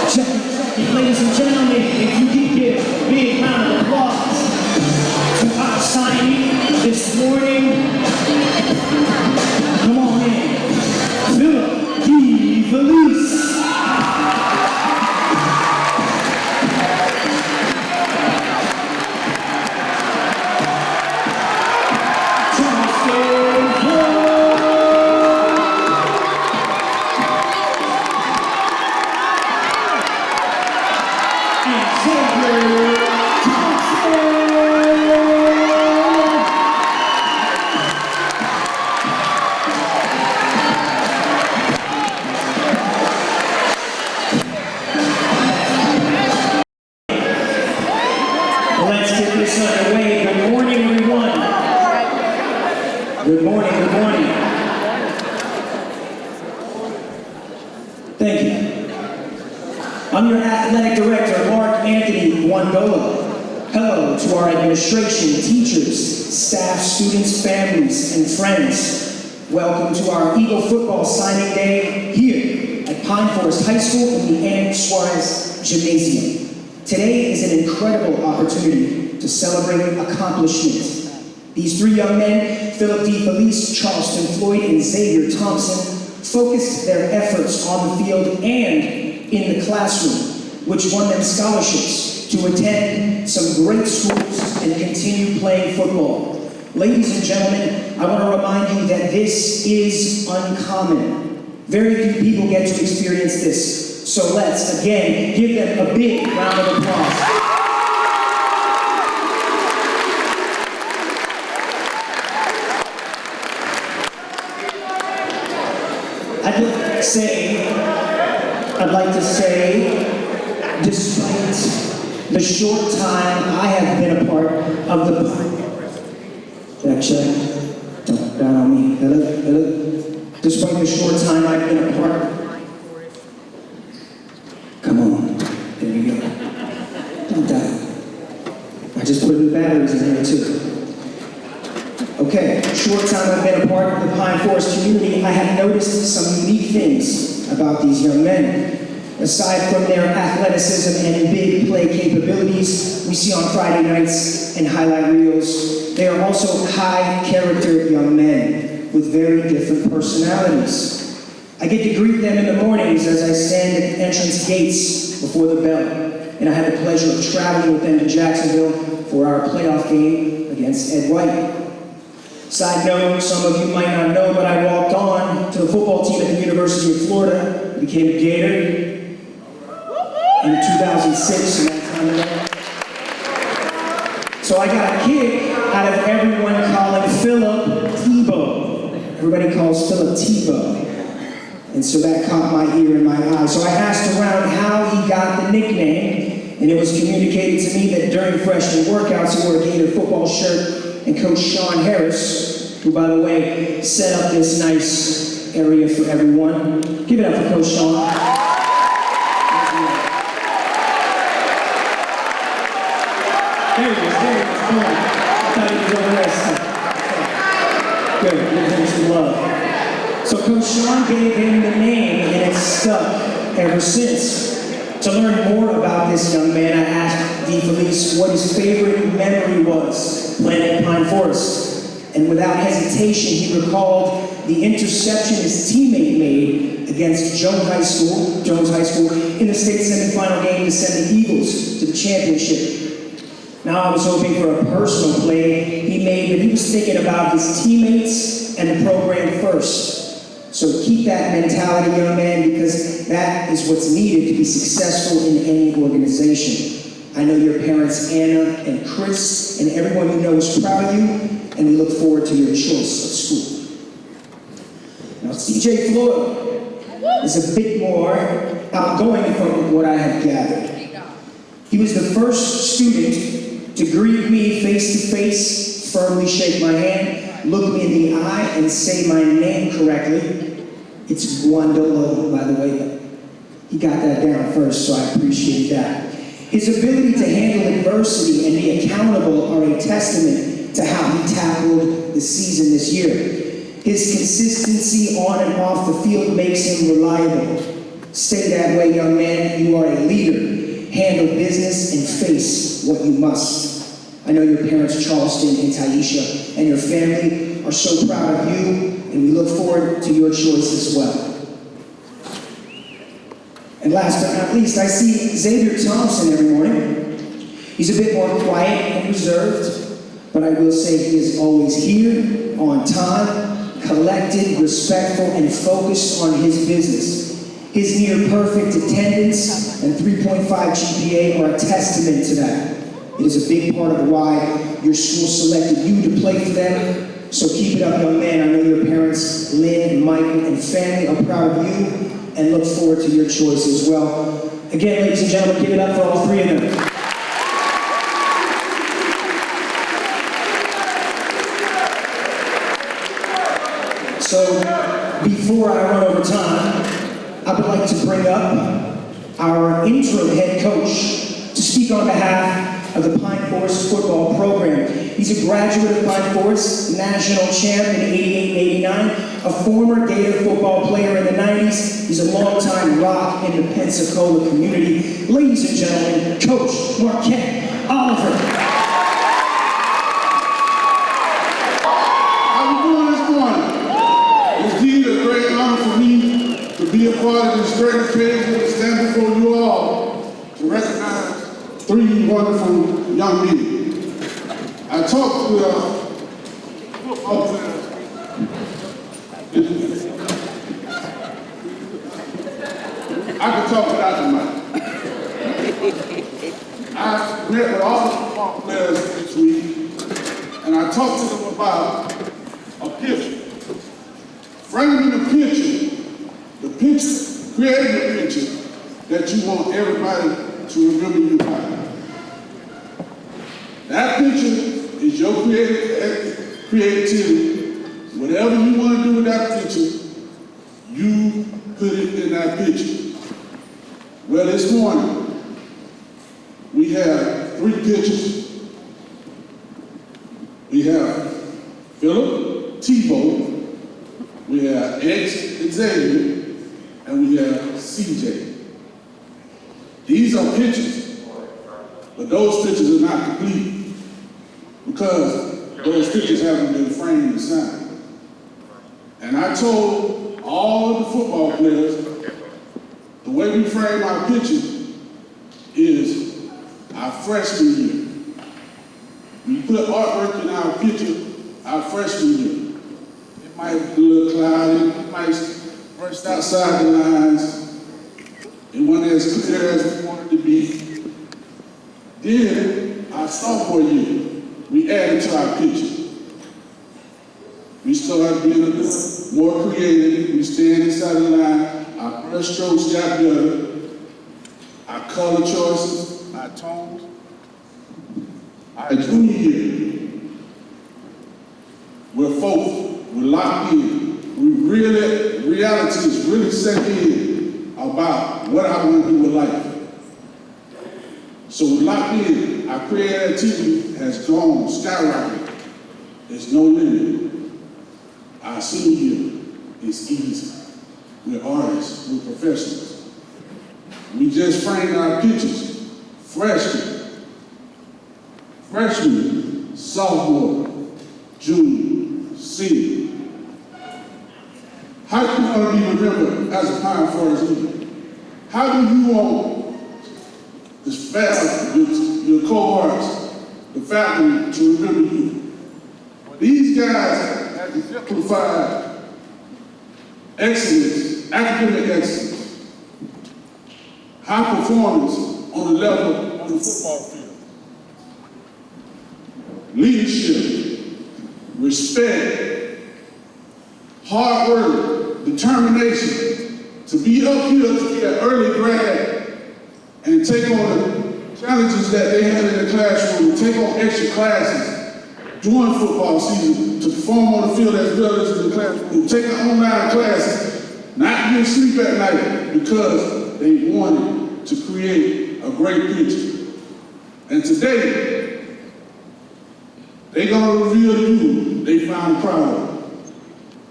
Ladies and gentlemen, if you can give a big round of applause to our signee this morning. Come on in. Philip D. Felice. Let's get this underway. Good morning, everyone. Good morning, good morning. Thank you. I'm your athletic director, Mark Anthony Wandola. Hello to our administration, teachers, staff, students, families, and friends. Welcome to our Eagle Football Signing Day here at Pine Forest High School in the Ann Suarez Gymnasium. Today is an incredible opportunity to celebrate accomplishments. These three young men, Philip D. Felice, Charleston Floyd, and Xavier Thompson, focused their efforts on the field and in the classroom, which won them scholarships to attend some great schools and continue playing football. Ladies and gentlemen, I want to remind you that this is uncommon. Very few people get to experience this. So let's, again, give them a big round of applause. I'd like to say, despite the short time I have been a part of the... Check. Don't down on me. Hello. Despite the short time I've been a part... Come on. There we go. Don't die. I just put the batteries in there too. Okay, short time I've been a part of the Pine Forest community, I have noticed some unique things about these young men. Aside from their athleticism and big play capabilities we see on Friday nights and highlight reels, they are also high-character young men with very different personalities. I get to greet them in the mornings as I stand at the entrance gates before the bell, and I had the pleasure of traveling with them to Jacksonville for our playoff game against Ed White. Side note, some of you might not know, but I walked on to the football team at the University of Florida, became a Gator in 2006, and that time ago. So I got a kick out of everyone calling Philip Tebow. Everybody calls Philip Tebow. And so that caught my ear and my eye. So I asked around how he got the nickname, and it was communicated to me that during freshman workouts he wore a Gator football shirt, and Coach Sean Harris, who by the way set up this nice area for everyone. Give it up for Coach Sean. There he is, boom. I thought he was over there. Good, give him some love. So Coach Sean gave him the name, and it's stuck ever since. To learn more about this young man, I asked D. Felice what his favorite memory was playing at Pine Forest. And without hesitation, he recalled the interception his teammate made against Jones High School in the state semifinal game to send the Eagles to the championship. Now I was hoping for a personal play he made, but he was thinking about his teammates and the program first. So keep that mentality, young man, because that is what's needed to be successful in any organization. I know your parents, Anna and Chris, and everyone you know is proud of you, and we look forward to your choice of school. Now, CJ Floyd is a bit more outgoing from what I have gathered. He was the first student to greet me face to face, firmly shake my hand, look me in the eye, and say my name correctly. It's Wandola, by the way, but he got that down first, so I appreciate that. His ability to handle adversity and be accountable are a testament to how he tackled the season this year. His consistency on and off the field makes him reliable. Stay that way, young man. You are a leader. Handle business and face what you must. I know your parents, Charleston and Taisha, and your family are so proud of you, and we look forward to your choice as well. And last but not least, I see Xavier Thompson every morning. He's a bit more quiet and reserved, but I will say he is always here, on time, collected, respectful, and focused on his business. His near-perfect attendance and 3.5 GPA are a testament to that. It is a big part of why your school selected you to play for them. So keep it up, young man. I know your parents, Lynn, Michael, and family are proud of you and look forward to your choice as well. Again, ladies and gentlemen, give it up for all three of them. So, before I run over time, I would like to bring up our interim head coach to speak on behalf of the Pine Forest football program. He's a graduate of Pine Forest, national champ in 88 and 89, a former Gator football player in the 90s. He's a longtime rock in the Pensacola community. Ladies and gentlemen, Coach Marquette Oliver. How we doing this morning? It's indeed a great honor for me to be a part of this great occasion to stand before you all to recognize three wonderful young men. I talked to football players. I could talk without the mic. I met with all the football players this week, and I talked to them about a picture. Framing the picture, creating a picture that you want everybody to remember you by. That picture is your creativity. Whatever you want to do with that picture, you put it in that picture. Well, this morning, we have three pictures. We have Philip Tebow, we have Xavier, and we have CJ. These are pictures, but those pictures are not complete because those pictures haven't been framed and signed. And I told all of the football players, the way we frame our pictures is our freshman year. We put artwork in our picture our freshman year. It might be a little cloudy, it might burst outside the lines. It wasn't as clear as we wanted to be. Then, our sophomore year, we added to our picture. We started being a little more creative. We stand inside the line. Our brush strokes got better. Our color choices, our tones. Our junior year, we're focused, we're locked in. Reality is really set in about what I want to do with life. So we're locked in. Our creativity has gone skyrocketed. There's no limit. Our senior year is easy. We're artists, we're professionals. We just framed our pictures. Freshman, sophomore, junior, senior. How do you want to be remembered as a Pine Forest leader? How do you want the staff, your cohorts, the faculty to remember you? These guys have exemplified excellence, academic excellence, high performance on the level on the football field. Leadership, respect, hard work, determination to be up here to be an early grad and take on the challenges that they had in the classroom, to take on extra classes during football season, to perform on the field as well as in the classroom, take online classes, not get sleep at night because they wanted to create a great picture. And today, they're going to reveal to you they found proud of.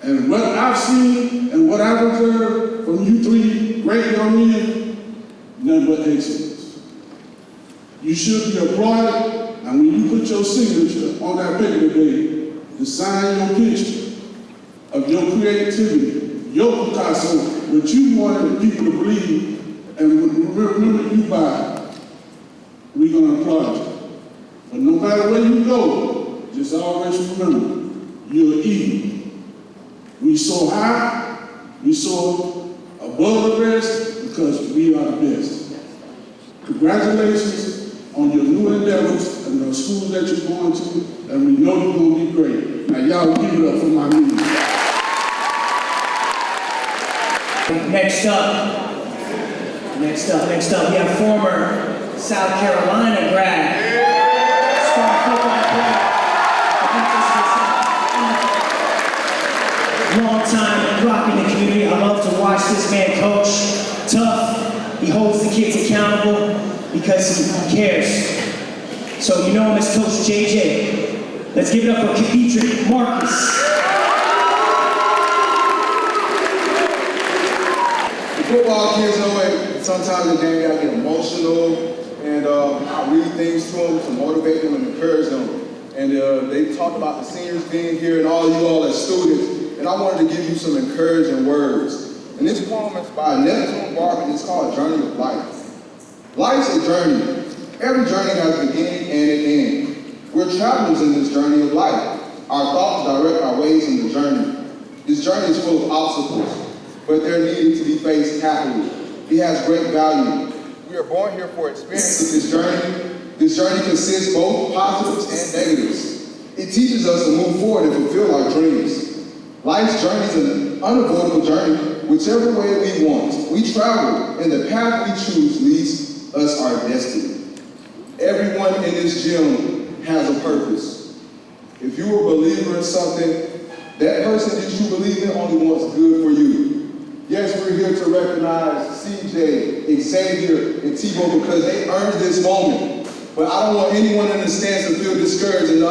And what I've seen and what I've observed from you three great young men, nothing but excellence. You should be applauded, and when you put your signature on that paper today, to sign your picture of your creativity, your Picasso, what you wanted people to believe and remember you by, we're going to applaud you. But no matter where you go, just always remember, you're equal. We so high, we so above the rest because we are the best. Congratulations on your new endeavors and the schools that you're going to, and we know you're going to be great. Now y'all give it up for my meeting. Next up, we have former South Carolina grad, star football player, long time rocking the community. I love to watch this man coach. Tough, he holds the kids accountable because he cares. So you know him as Coach JJ. Let's give it up for Kedrick Marcus. Football kids know it. Sometimes the game I get emotional, and I read things to them to motivate them and encourage them. And they talked about the seniors being here and all you all as students, and I wanted to give you some encouraging words. And this poem is by Neptune Barber. It's called Journey of Life. Life's a journey. Every journey has a beginning and an end. We're travelers in this journey of life. Our thoughts direct our ways in the journey. This journey is full of obstacles, but they're needed to be faced happily. It has great value. We are born here for experience with this journey. This journey consists both positives and negatives. It teaches us to move forward and fulfill our dreams. Life's journey is an unavoidable journey, whichever way we want. We travel, and the path we choose leads us our destiny. Everyone in this gym has a purpose. If you're a believer in something, that person that you believe in only wants good for you. Yes, we're here to recognize CJ, Xavier, and Tebow because they earned this moment. But I don't want anyone in the stands to feel discouraged and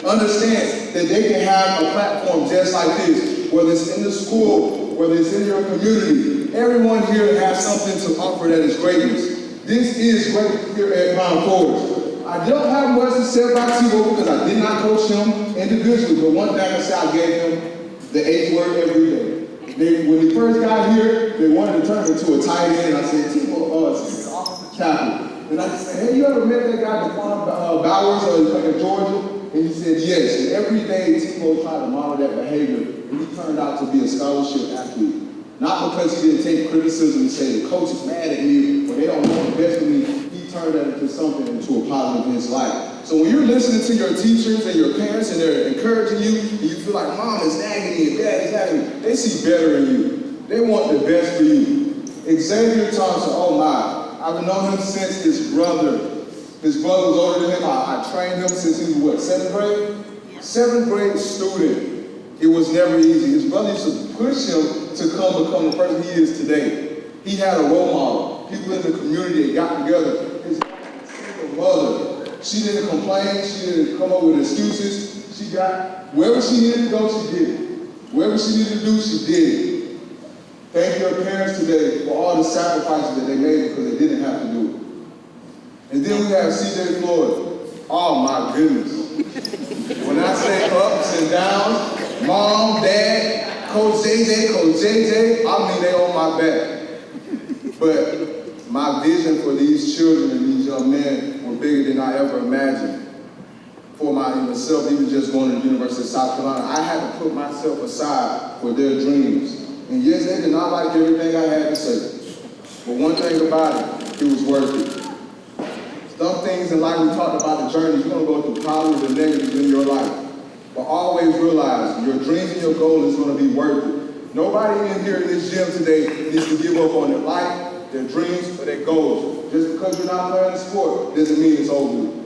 understand that they can have a platform just like this, whether it's in the school, whether it's in your community. Everyone here has something to offer that is greatness. This is great here at Pound Forward. I don't have much to say about Tebow because I did not coach him individually, but one thing I said, I gave him the 8th word every day. When he first got here, they wanted to turn him into a tight end. I said, Tebow, offensive tackle. And I said, hey, you ever met that guy, Dequan Bowers, in Georgia? And he said, yes. And every day, Tebow tried to model that behavior, and he turned out to be a scholarship athlete. Not because he didn't take criticism and say, the coach is mad at me, or they don't want the best for me. He turned that into something, into a positive in his life. So when you're listening to your teachers and your parents, and they're encouraging you, and you feel like mom is nagging you, and dad is nagging you, they see better in you. They want the best for you. Xavier Thompson, oh my. I've known him since his brother was older than him. I trained him since he was, 7th grade? 7th grade student. It was never easy. His brother used to push him to become the person he is today. He had a role model. People in the community that got together. His single mother. She didn't complain. She didn't come up with excuses. She got, wherever she needed to go, she did it. Wherever she needed to do, she did it. Thank your parents today for all the sacrifices that they made because they didn't have to do it. And then we have CJ Floyd. Oh my goodness. When I say ups and downs, mom, dad, Coach JJ, I mean they on my back. But my vision for these children and these young men were bigger than I ever imagined. For myself, even just going to the University of South Carolina, I had to put myself aside for their dreams. And yes, they did not like everything I had to say. But one thing about it, it was worth it. Some things in life, we talked about the journey, you're going to go through positives and negatives in your life. But always realize your dreams and your goal is going to be worth it. Nobody in here in this gym today needs to give up on their life, their dreams, or their goals. Just because you're not playing the sport doesn't mean it's over.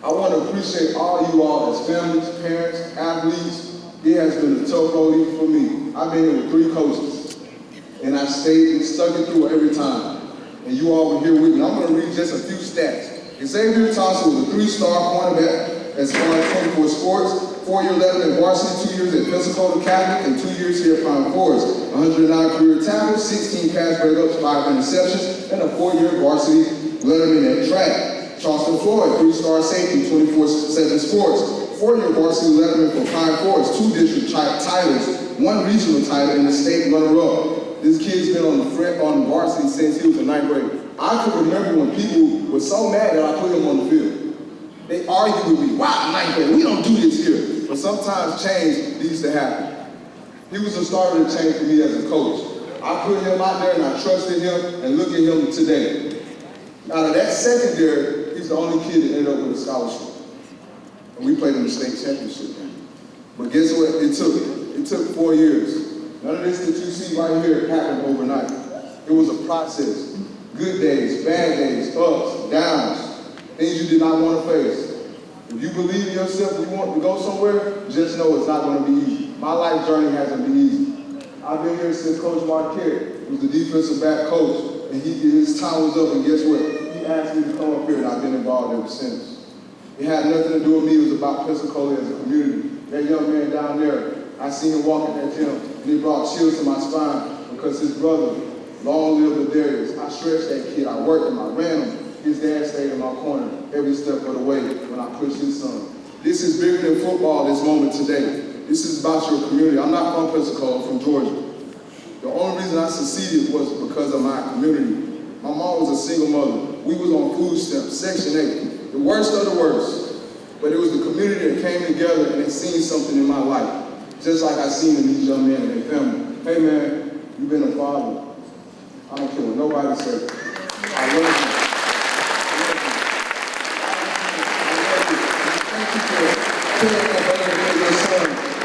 I want to appreciate all you all as families, parents, athletes. It has been a tough road even for me. I've been here with 3 coaches, and I've stayed and stuck it through every time. And you all were here with me. I'm going to read just a few stats. Xavier Thompson was a 3-star cornerback as far as 24 sports. 4-year letterman varsity, 2 years at Pensacola Catholic, and 2 years here at Pine Forest. 109 career tackles, 16 pass breakups, 5 interceptions, and a 4-year varsity letterman at track. Charleston Floyd, 3-star safety, 24/7 sports. 4-year varsity letterman for Pine Forest, 2 district titles, 1 regional title, and a state runner-up. This kid's been on varsity since he was in 9th grade. I could remember when people were so mad that I put him on the field. They argued with me, wow, 9th grade, we don't do this here. But sometimes change needs to happen. He was the start of the change for me as a coach. I put him out there and I trusted him, and look at him today. Out of that secondary, he's the only kid that ended up with a scholarship. And we played in the state championship game. But guess what? It took 4 years. None of this that you see right here happened overnight. It was a process. Good days, bad days, ups, downs, things you did not want to face. If you believe in yourself and you want to go somewhere, just know it's not going to be easy. My life journey hasn't been easy. I've been here since Coach Marquette was the defensive back coach, and his time was up, and guess what? He asked me to come up here, and I've been involved ever since. It had nothing to do with me. It was about Pensacola as a community. That young man down there, I seen him walk in that gym, and it brought chills to my spine because his brother, long live Ladarius. I stretched that kid. I worked him. I ran him. His dad stayed in my corner every step of the way when I pushed his son. This is bigger than football, this moment today. This is about your community. I'm not from Pensacola, I'm from Georgia. The only reason I succeeded was because of my community. My mom was a single mother. We was on food stamps, Section 8, the worst of the worst. But it was the community that came together and it seen something in my life, just like I seen in these young men and their family. Hey man, you've been a father. I don't care what nobody says. I love you.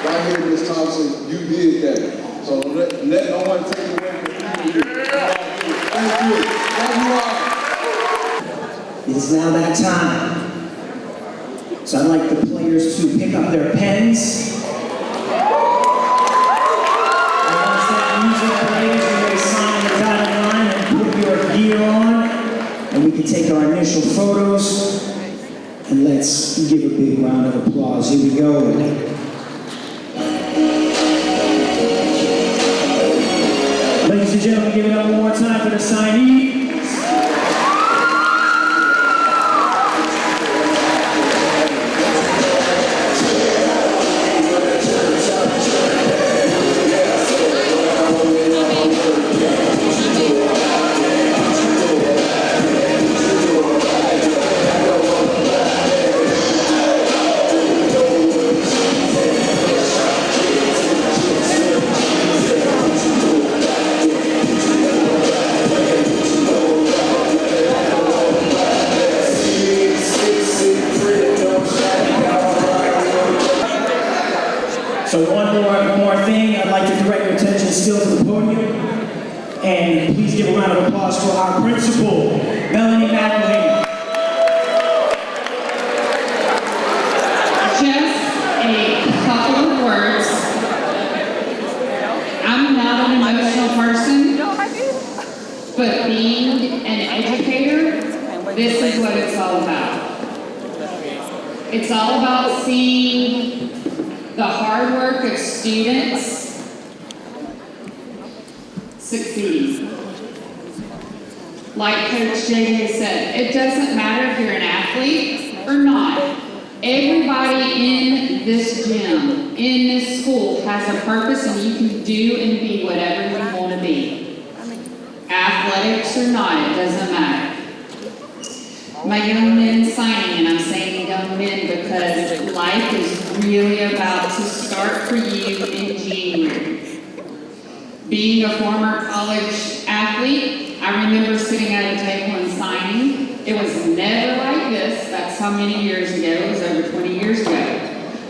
Right here, Ms. Thompson, you did that. So let no one take away from you. Thank you. Love you all. It is now that time. So I'd like the players to pick up their pens. And once that music plays, you may sign the dotted line and put your gear on. And we can take our initial photos. And let's give a big round of applause. Here we go. Ladies and gentlemen, give it up one more time for the signees. So one more thing, I'd like to direct your attention still to the podium. And please give a round of applause for our principal, Melanie McElhaney. Just a couple of words. I'm not an emotional person, but being an educator, this is what it's all about. It's all about seeing the hard work of students succeed. Like Coach JJ said, it doesn't matter if you're an athlete or not. Everybody in this gym, in this school, has a purpose, and you can do and be whatever you want to be. Athletics or not, it doesn't matter. My young men signing, and I'm saying young men because life is really about to start for you in January. Being a former college athlete, I remember sitting at a table and signing. It was never like this. That's how many years ago. It was over 20 years ago.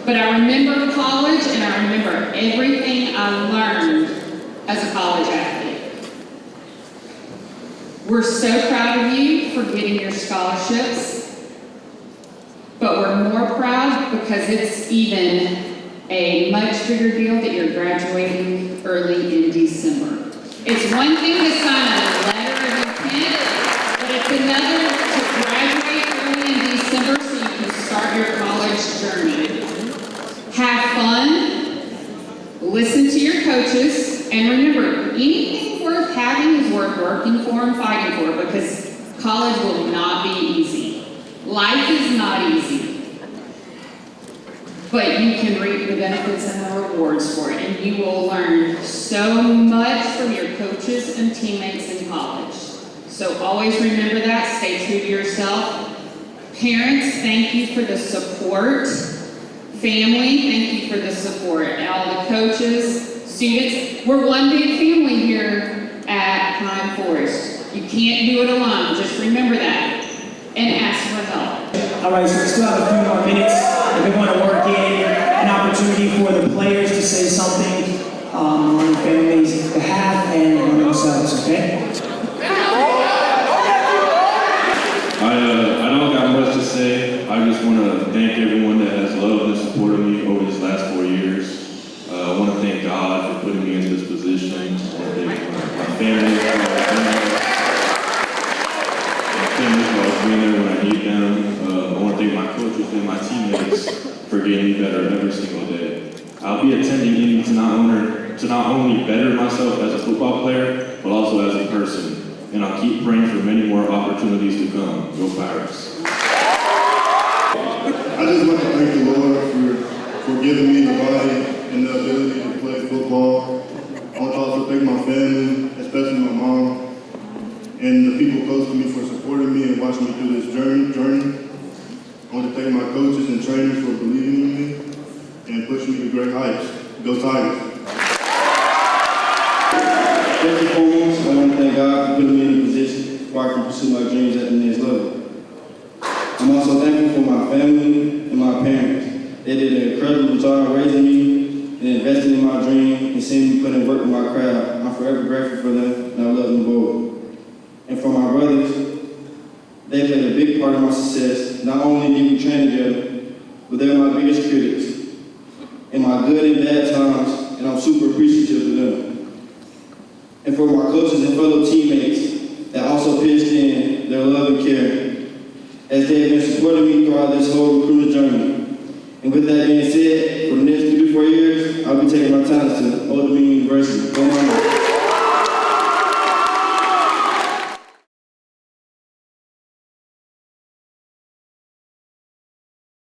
But I remember college, and I remember everything I learned as a college athlete. We're so proud of you for getting your scholarships, but we're more proud because it's even a much bigger deal that you're graduating early in December. It's one thing to sign a letter of intent, but it's another to graduate early in December so you can start your college journey. fun, listen to your coaches, and remember, anything worth having is worth working for and fighting for, because college will not be easy. Life is not easy. But you can reap the benefits and the rewards for it, and you will learn so much from your coaches and teammates in college. So always remember that, stay true to yourself. Parents, thank you for the support. Family, thank you for the support. And all the coaches, students, we're one big family here at Pine Forest. You can't do it alone, just remember that. And ask for help. All right, so we still have a few more minutes, and we want to work in an opportunity for the players to say something on the family's behalf and on themselves, okay? I don't got much to say. I just want to thank everyone that has loved and supported me over these last 4 years. I want to thank God for putting me in this position. I want to thank my family for being there when I need them. I want to thank my coaches and my teammates for getting me better every single day. I'll be attending Indy to not only better myself as a football player, but also as a person. And I'll keep praying for many more opportunities to come. Go Pirates. I just want to thank the Lord for giving me the body and the ability to play football. I want to also thank my family, especially my mom, and the people close to me for supporting me and watching me through this journey. I want to thank my coaches and trainers for believing in me and pushing me to great heights. Go Tigers. First and foremost, I want to thank God for putting me in a position where I can pursue my dreams at the next level. I'm also thankful for my family and my parents. They did an incredible job raising me and investing in my dream and seeing me put in work with my craft. I'm forever grateful for them, and I love them both. And for my brothers, they played a big part of my success. Not only did we train together, but they're my biggest critics in my good and bad times, and I'm super appreciative of them. And for my coaches and fellow teammates that also pitched in their love and care, as they have been supporting me throughout this whole recruiting journey. And with that being said, for the next 3 to 4 years, I'll be taking my talents to